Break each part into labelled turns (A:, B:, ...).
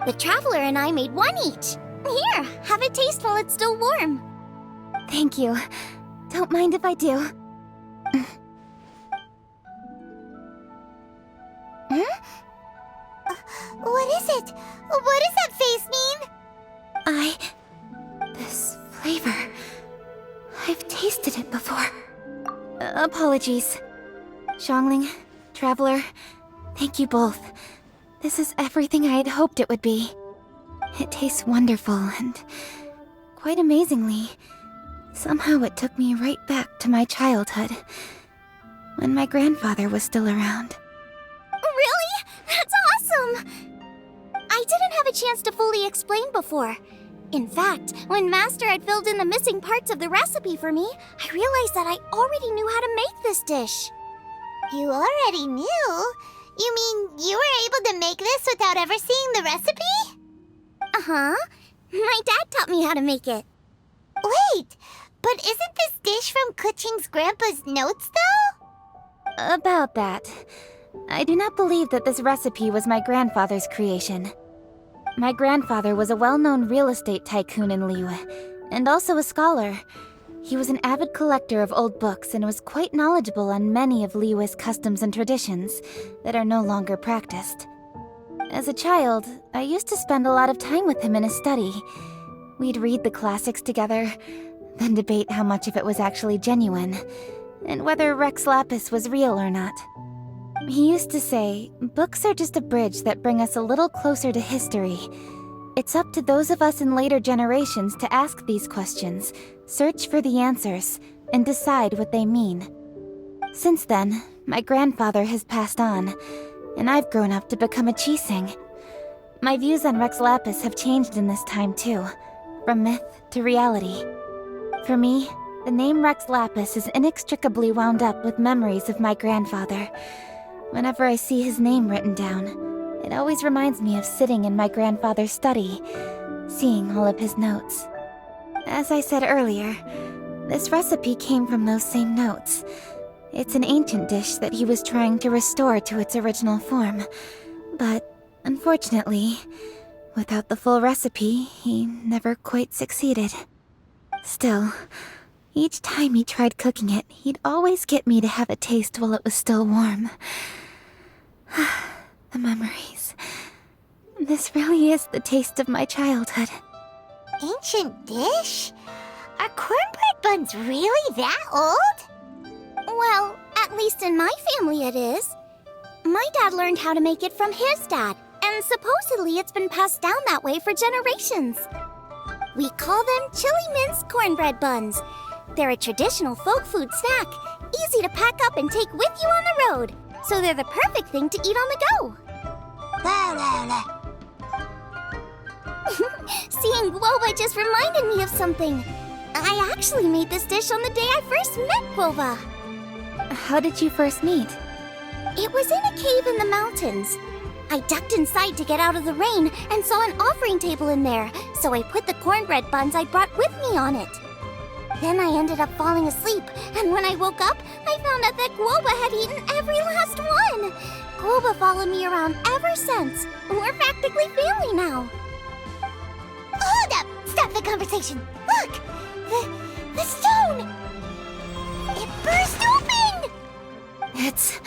A: The Traveler and I made one each. Here, have it taste while it's still warm.
B: Thank you. Don't mind if I do.
A: What is it? What does that face mean?
B: This flavor... I've tasted it before. Apologies. Xiangling, Traveler, thank you both. This is everything I had hoped it would be. It tastes wonderful and... quite amazingly, somehow it took me right back to my childhood, when my grandfather was still around.
A: Really? That's awesome! I didn't have a chance to fully explain before. In fact, when Master had filled in the missing parts of the recipe for me, I realized that I already knew how to make this dish. You already knew? You mean you were able to make this without ever seeing the recipe? Uh-huh. My dad taught me how to make it. Wait, but isn't this dish from Kuching's grandpa's notes, though?
B: About that, I do not believe that this recipe was my grandfather's creation. My grandfather was a well-known real estate tycoon in Liyue, and also a scholar. He was an avid collector of old books and was quite knowledgeable on many of Liyue's customs and traditions that are no longer practiced. As a child, I used to spend a lot of time with him in his study. We'd read the classics together, then debate how much of it was actually genuine, and whether Rex Lapis was real or not. He used to say, books are just a bridge that bring us a little closer to history. It's up to those of us in later generations to ask these questions, search for the answers, and decide what they mean. Since then, my grandfather has passed on, and I've grown up to become a Chising. My views on Rex Lapis have changed in this time too, from myth to reality. For me, the name Rex Lapis is inextricably wound up with memories of my grandfather. Whenever I see his name written down, it always reminds me of sitting in my grandfather's study, seeing all of his notes. As I said earlier, this recipe came from those same notes. It's an ancient dish that he was trying to restore to its original form. But, unfortunately, without the full recipe, he never quite succeeded. Still, each time he tried cooking it, he'd always get me to have a taste while it was still warm. The memories. This really is the taste of my childhood.
A: Ancient dish? Are cornbread buns really that old? Well, at least in my family it is. My dad learned how to make it from his dad, and supposedly it's been passed down that way for generations. We call them chili mince cornbread buns. They're a traditional folk food snack, easy to pack up and take with you on the road. So they're the perfect thing to eat on the go. Seeing Guoba just reminded me of something. I actually made this dish on the day I first met Guoba.
B: How did you first meet?
A: It was in a cave in the mountains. I ducked inside to get out of the rain and saw an offering table in there, so I put the cornbread buns I brought with me on it. Then I ended up falling asleep, and when I woke up, I found out that Guoba had eaten every last one. Guoba followed me around ever since. We're practically family now. Hold up! Stop the conversation! Look! The stone! It burst open!
B: It's...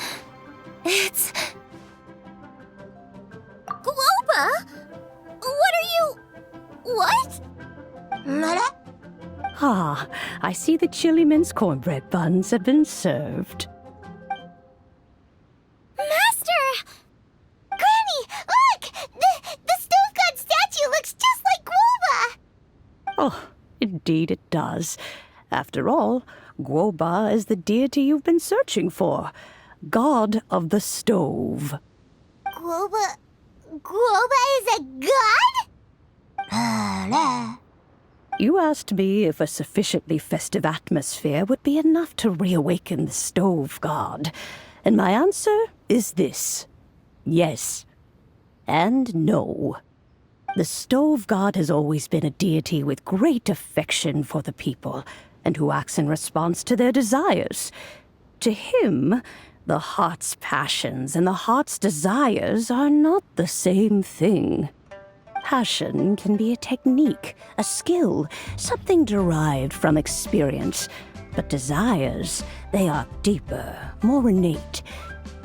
A: Guoba? What are you... What?
C: Ah, I see the chili mince cornbread buns have been served.
A: Master! Granny, look! The stove god statue looks just like Guoba!
C: Oh, indeed it does. After all, Guoba is the deity you've been searching for. God of the stove.
A: Guoba is a god?
C: You asked me if a sufficiently festive atmosphere would be enough to reawaken the stove god. And my answer is this. Yes. And no. The stove god has always been a deity with great affection for the people, and who acts in response to their desires. To him, the heart's passions and the heart's desires are not the same thing. Passion can be a technique, a skill, something derived from experience. But desires, they are deeper, more innate.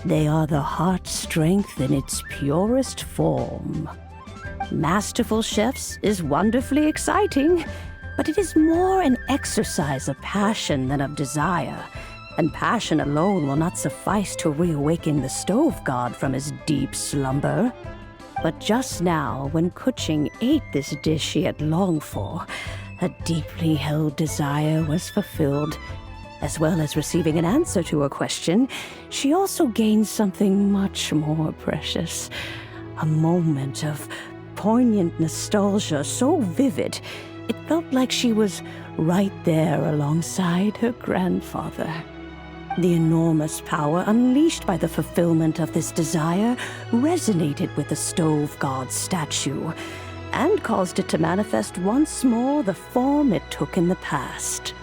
C: They are the heart's strength in its purest form. Masterful chefs is wonderfully exciting, but it is more an exercise of passion than of desire. And passion alone will not suffice to reawaken the stove god from his deep slumber. But just now, when Kuching ate this dish she had longed for, a deeply held desire was fulfilled. As well as receiving an answer to her question, she also gained something much more precious. A moment of poignant nostalgia so vivid, it felt like she was right there alongside her grandfather. The enormous power unleashed by the fulfillment of this desire resonated with the stove god's statue and caused it to manifest once more the form it took in the past.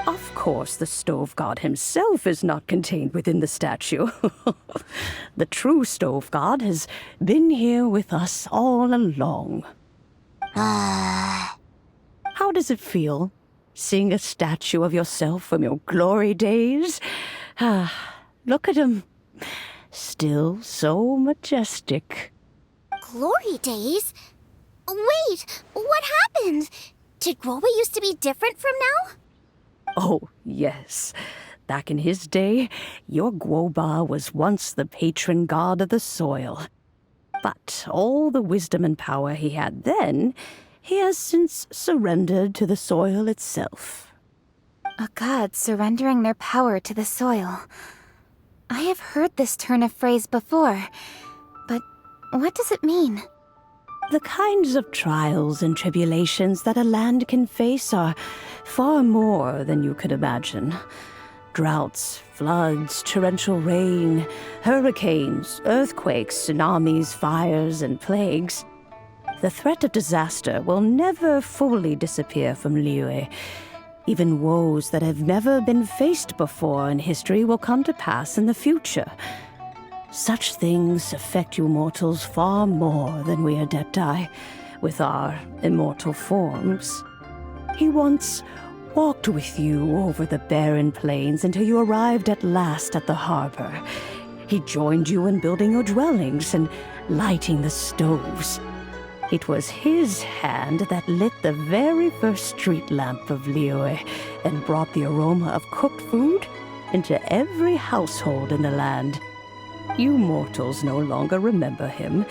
C: Of course, the stove god himself is not contained within the statue. The true stove god has been here with us all along. How does it feel, seeing a statue of yourself from your glory days? Look at him. Still so majestic.
A: Glory days? Wait, what happened? Did Groba used to be different from now?
C: Oh, yes. Back in his day, your Guoba was once the patron god of the soil. But all the wisdom and power he had then, he has since surrendered to the soil itself.
B: A god surrendering their power to the soil. I have heard this turn of phrase before, but what does it mean?
C: The kinds of trials and tribulations that a land can face are far more than you could imagine. Droughts, floods, torrential rain, hurricanes, earthquakes, tsunamis, fires, and plagues. The threat of disaster will never fully disappear from Liyue. Even woes that have never been faced before in history will come to pass in the future. Such things affect you mortals far more than we Adepti, with our immortal forms. He once walked with you over the barren plains until you arrived at last at the harbor. He joined you in building your dwellings and lighting the stoves. It was his hand that lit the very first street lamp of Liyue and brought the aroma of cooked food into every household in the land. You mortals no longer remember him,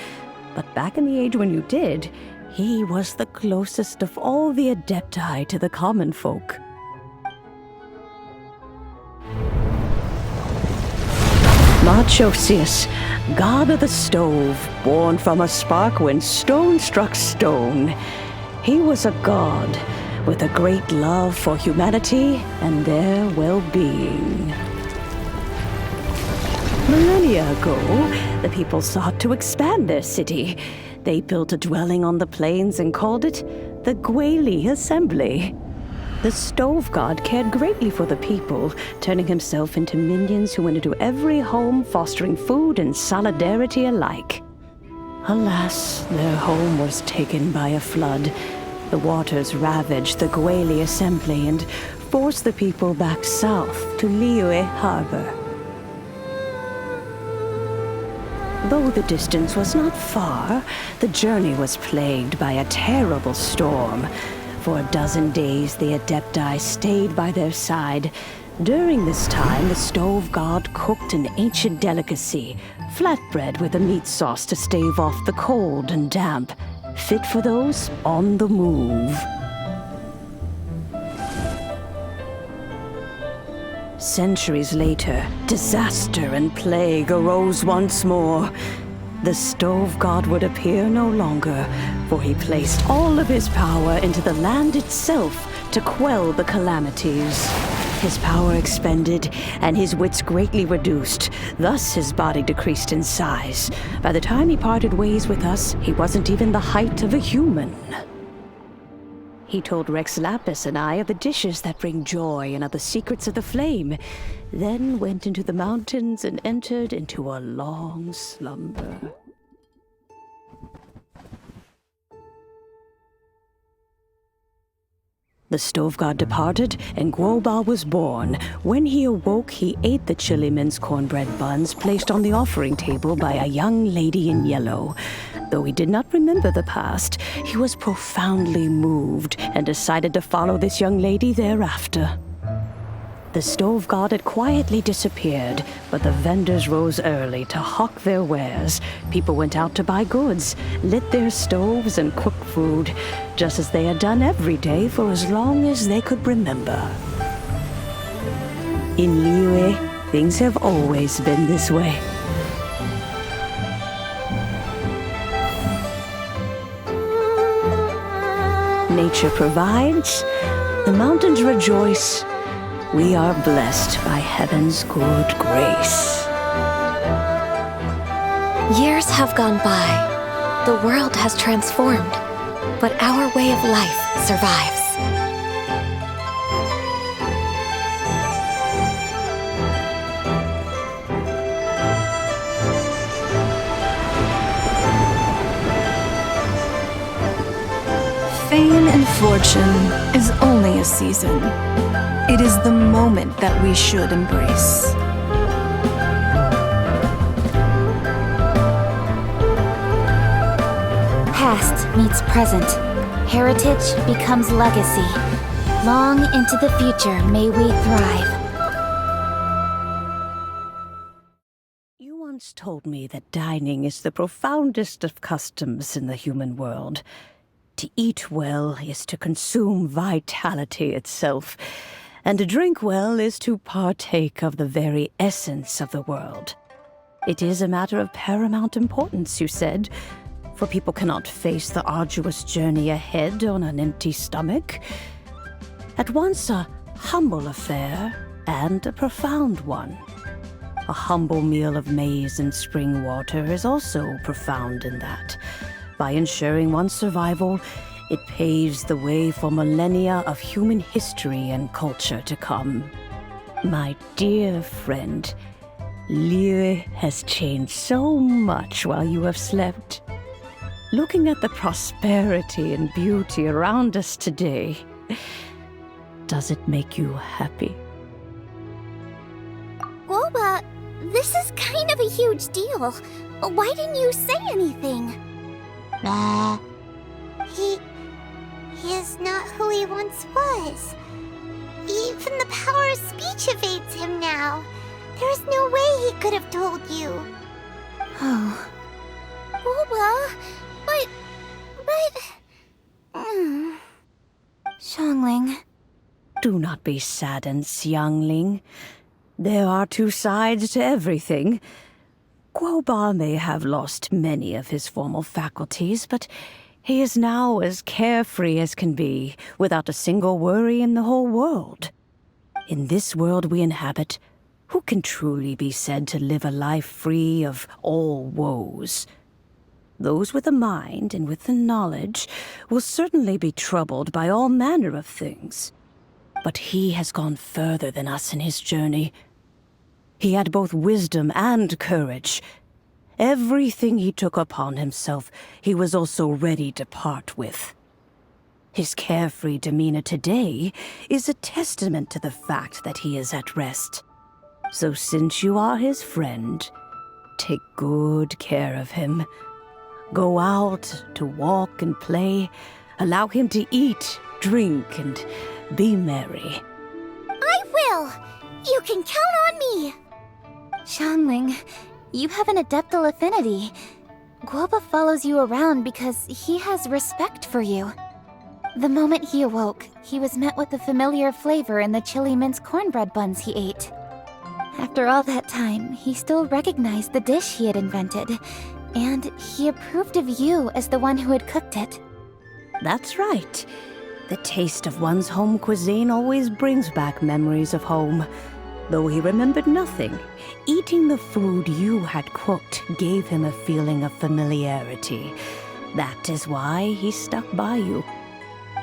C: but back in the age when you did, he was the closest of all the Adepti to the common folk. Marchosius, god of the stove, born from a spark when stone struck stone. He was a god with a great love for humanity and their well-being. Millennia ago, the people sought to expand their city. They built a dwelling on the plains and called it the Guili Assembly. The stove god cared greatly for the people, turning himself into minions who went into every home, fostering food and solidarity alike. Alas, their home was taken by a flood. The waters ravaged the Guili Assembly and forced the people back south to Liyue Harbor. Though the distance was not far, the journey was plagued by a terrible storm. For a dozen days, the Adepti stayed by their side. During this time, the stove god cooked an ancient delicacy, flatbread with a meat sauce to stave off the cold and damp, fit for those on the move. Centuries later, disaster and plague arose once more. The stove god would appear no longer, for he placed all of his power into the land itself to quell the calamities. His power expended, and his wits greatly reduced. Thus his body decreased in size. By the time he parted ways with us, he wasn't even the height of a human. He told Rex Lapis and I of the dishes that bring joy and of the secrets of the flame, then went into the mountains and entered into a long slumber. The stove god departed, and Guoba was born. When he awoke, he ate the chili mince cornbread buns placed on the offering table by a young lady in yellow. Though he did not remember the past, he was profoundly moved and decided to follow this young lady thereafter. The stove god had quietly disappeared, but the vendors rose early to hawk their wares. People went out to buy goods, lit their stoves, and cooked food, just as they had done every day for as long as they could remember. In Liyue, things have always been this way. Nature provides, the mountains rejoice. We are blessed by heaven's good grace.
D: Years have gone by. The world has transformed, but our way of life survives.
E: Fame and fortune is only a season. It is the moment that we should embrace.
B: Past meets present. Heritage becomes legacy. Long into the future may we thrive.
C: You once told me that dining is the profoundest of customs in the human world. To eat well is to consume vitality itself, and to drink well is to partake of the very essence of the world. It is a matter of paramount importance, you said, for people cannot face the arduous journey ahead on an empty stomach. At once a humble affair and a profound one. A humble meal of maize and spring water is also profound in that. By ensuring one's survival, it paves the way for millennia of human history and culture to come. My dear friend, Liyue has changed so much while you have slept. Looking at the prosperity and beauty around us today, does it make you happy?
A: Guoba, this is kind of a huge deal. Why didn't you say anything? He is not who he once was. Even the power of speech evades him now. There is no way he could have told you.
B: Oh,
A: Guoba, but...
B: Xiangling.
C: Do not be saddened, Xiangling. There are two sides to everything. Guoba may have lost many of his formal faculties, but he is now as carefree as can be, without a single worry in the whole world. In this world we inhabit, who can truly be said to live a life free of all woes? Those with a mind and with the knowledge will certainly be troubled by all manner of things. But he has gone further than us in his journey. He had both wisdom and courage. Everything he took upon himself, he was also ready to part with. His carefree demeanor today is a testament to the fact that he is at rest. So since you are his friend, take good care of him. Go out to walk and play. Allow him to eat, drink, and be merry.
A: I will! You can count on me!
B: Xiangling, you have an adeptal affinity. Guoba follows you around because he has respect for you. The moment he awoke, he was met with the familiar flavor in the chili mince cornbread buns he ate. After all that time, he still recognized the dish he had invented, and he approved of you as the one who had cooked it.
C: That's right. The taste of one's home cuisine always brings back memories of home. Though he remembered nothing, eating the food you had cooked gave him a feeling of familiarity. That is why he stuck by you.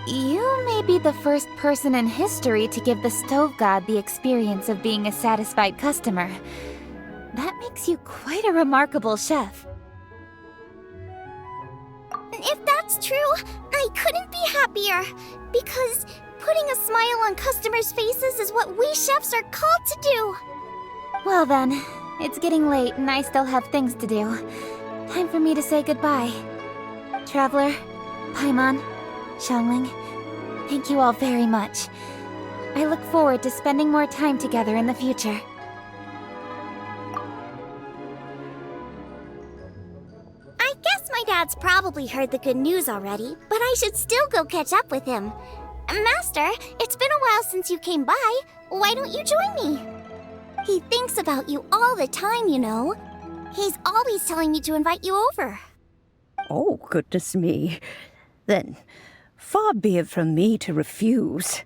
B: You may be the first person in history to give the stove god the experience of being a satisfied customer. That makes you quite a remarkable chef.
A: If that's true, I couldn't be happier. Because Putting a smile on customers' faces is what we chefs are called to do.
B: Well then, it's getting late and I still have things to do. Time for me to say goodbye. Traveler, Paimon, Xiangling, thank you all very much. I look forward to spending more time together in the future.
A: I guess my dad's probably heard the good news already, but I should still go catch up with him. Master, it's been a while since you came by. Why don't you join me? He thinks about you all the time, you know. He's always telling me to invite you over.
C: Oh, goodness me. Then, far be it from me to refuse.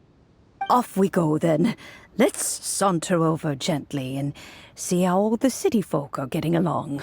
C: Off we go, then. Let's saunter over gently and see how all the city folk are getting along.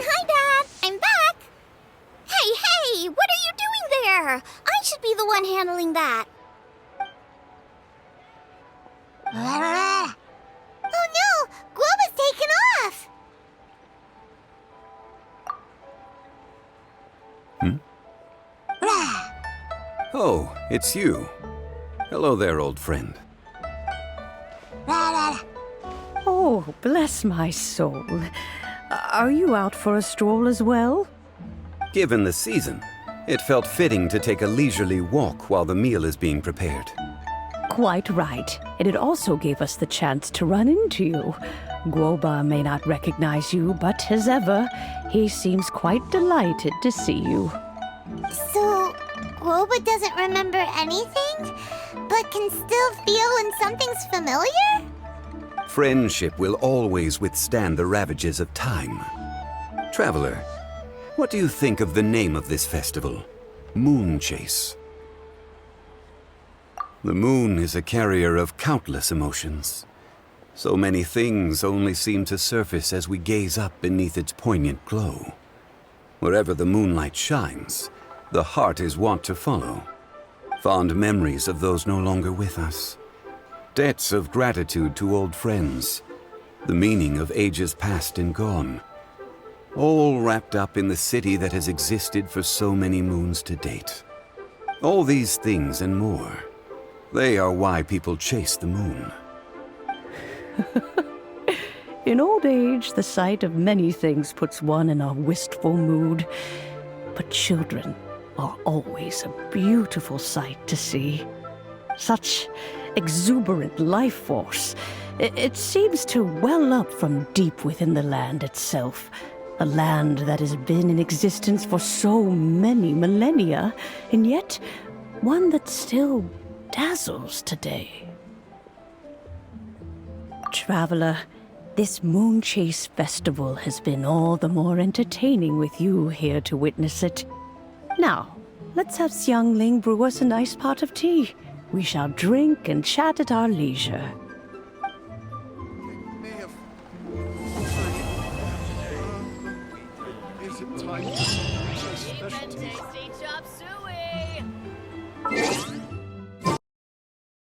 A: Hi, Dad! I'm back! Hey! What are you doing there? I should be the one handling that. Oh no! Guoba's taken off!
F: Oh, it's you. Hello there, old friend.
C: Oh, bless my soul. Are you out for a stroll as well?
F: Given the season, it felt fitting to take a leisurely walk while the meal is being prepared.
C: Quite right. And it also gave us the chance to run into you. Guoba may not recognize you, but as ever, he seems quite delighted to see you.
A: So, Guoba doesn't remember anything, but can still feel when something's familiar?
F: Friendship will always withstand the ravages of time. Traveler, what do you think of the name of this festival? Moon Chase. The moon is a carrier of countless emotions. So many things only seem to surface as we gaze up beneath its poignant glow. Wherever the moonlight shines, the heart is wont to follow. Fond memories of those no longer with us. Debts of gratitude to old friends. The meaning of ages past and gone. All wrapped up in the city that has existed for so many moons to date. All these things and more. They are why people chase the moon.
C: In old age, the sight of many things puts one in a wistful mood. But children are always a beautiful sight to see. Such exuberant life force. It seems to well up from deep within the land itself. A land that has been in existence for so many millennia, and yet one that still dazzles today. Traveler, this Moon Chase Festival has been all the more entertaining with you here to witness it. Now, let's have Xiangling brew us a nice pot of tea. We shall drink and chat at our leisure.
G: Is it time to specialty?
H: Tasty chop suey!